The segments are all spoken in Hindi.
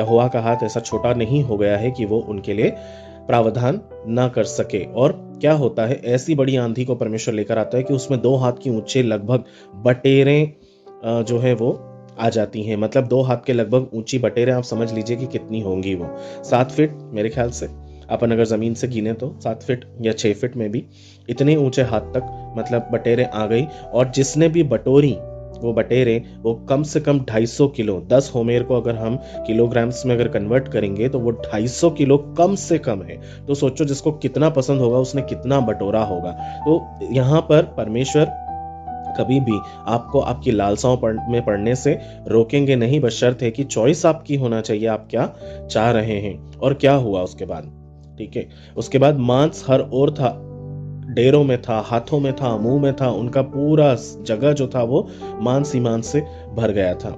यहोवा का हाथ ऐसा छोटा नहीं हो गया है कि वो उनके लिए प्रावधान ना कर सके। और क्या होता है, ऐसी बड़ी आंधी को परमेश्वर लेकर आता है कि उसमें 2 हाथ की ऊंचे लगभग बटेरें जो है वो आ जाती हैं। मतलब 2 हाथ के लगभग ऊंची बटेरें, आप समझ लीजिए कि कितनी होंगी वो। 7 फीट मेरे ख्याल से, अपन अगर जमीन से गिने तो 7 फीट या 6 फीट में भी इतने ऊंचे हाथ तक मतलब बटेरें आ गई। और जिसने भी बटोरी वो बटेरें, वो कम से कम 250 किलो, 10 होमेर को अगर हम किलोग्राम्स में अगर कन्वर्ट करेंगे तो वो 250 किलो कम से कम है। तो सोचो जिसको कितना पसंद होगा उसने कितना बटोरा होगा। तो यहाँ पर परमेश्वर कभी भी आपको आपकी लालसाओं में पड़ने से रोकेंगे नहीं, बशर्ते है कि चॉइस आपकी होना चाहिए, आप क्या चाह रहे हैं। और क्या हुआ उसके बाद, ठीक है, उसके बाद मांस हर ओर था, डेरों में था, हाथों में था, मुंह में था, उनका पूरा जगह जो था वो मांस ही मांस से भर गया था।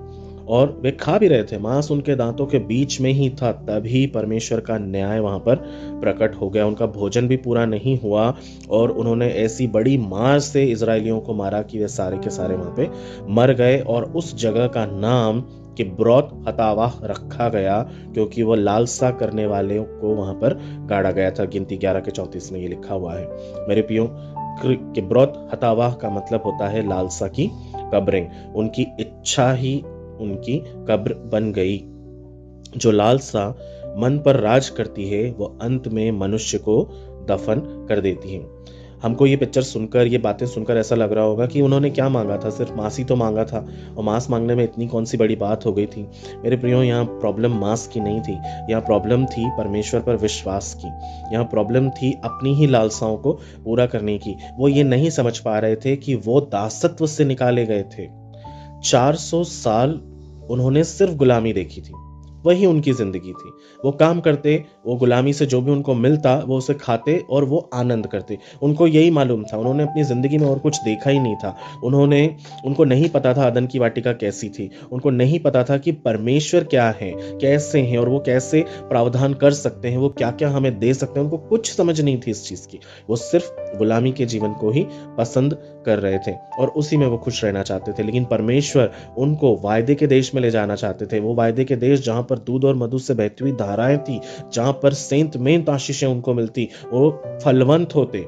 और वे खा भी रहे थे, मांस उनके दांतों के बीच में ही था। तभी परमेश्वर का न्याय वहां पर प्रकट हो गया। उनका भोजन भी पूरा नहीं हुआ और उन्होंने ऐसी बड़ी मार से इजरायलियों को मारा कि वे सारे के सारे वहां पे मर गए। और उस जगह का नाम किब्रोत हतावाह रखा गया, क्योंकि वो लालसा करने वाले को वहां पर गाड़ा गया था। गिनती 11:34 में ये लिखा हुआ है। मेरे पियो, किब्रोत हतावाह का मतलब होता है लालसा की कब्रें। उनकी इच्छा ही उनकी कब्र बन गई। जो लालसा मन पर राज करती है वो अंत में मनुष्य को दफन कर देती है। हमको ये पिक्चर सुनकर, ये बातें सुनकर ऐसा लग रहा होगा कि उन्होंने क्या मांगा था, सिर्फ मांस ही तो मांगा था, और मांस मांगने में इतनी कौन सी बड़ी बात हो गई थी। मेरे प्रियो, यहाँ प्रॉब्लम मांस की नहीं थी, यहाँ प्रॉब्लम थी परमेश्वर पर विश्वास की। यहाँ प्रॉब्लम थी अपनी ही लालसाओं को पूरा करने की। वो ये नहीं समझ पा रहे थे कि वो दासत्व से निकाले गए थे। 400 साल उन्होंने सिर्फ गुलामी देखी थी, वही उनकी जिंदगी थी। वो काम करते, वो गुलामी से जो भी उनको मिलता वो उसे खाते और वो आनंद करते। उनको यही मालूम था, उन्होंने अपनी जिंदगी में और कुछ देखा ही नहीं था। उनको नहीं पता था अदन की वाटिका कैसी थी, उनको नहीं पता था कि परमेश्वर क्या है, कैसे हैं, और वो कैसे प्रावधान कर सकते हैं, वो क्या क्या हमें दे सकते हैं। उनको कुछ समझ नहीं थी इस चीज की। वो सिर्फ गुलामी के जीवन को ही पसंद कर रहे थे और उसी में वो खुश रहना चाहते थे। लेकिन परमेश्वर उनको वायदे के देश में ले जाना चाहते थे, वो वायदे के देश जहां पर दूध और मधु से बहती हुई धाराएं थी, जहां पर सेंत मेंत आशीषें उनको मिलती, वो फलवंत होते,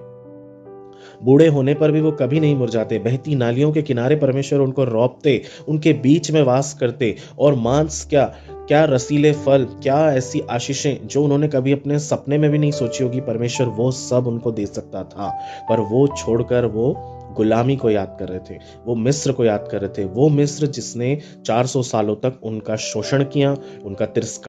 बूढ़े होने पर भी वो कभी नहीं मुरझाते। बहती नालियों के किनारे परमेश्वर उनको रौंपते, उनके बीच में वास करते। और मांस क्या क्या रसीले फल, क्या ऐसी आशीषें जो उन्होंने कभी अपने सपने में भी नहीं सोची होगी, परमेश्वर वो सब उनको दे सकता था। पर वो छोड़कर वो गुलामी को याद कर रहे थे, वो मिस्र को याद कर रहे थे, वो मिस्र जिसने 400 सालों तक उनका शोषण किया, उनका तिरस्कार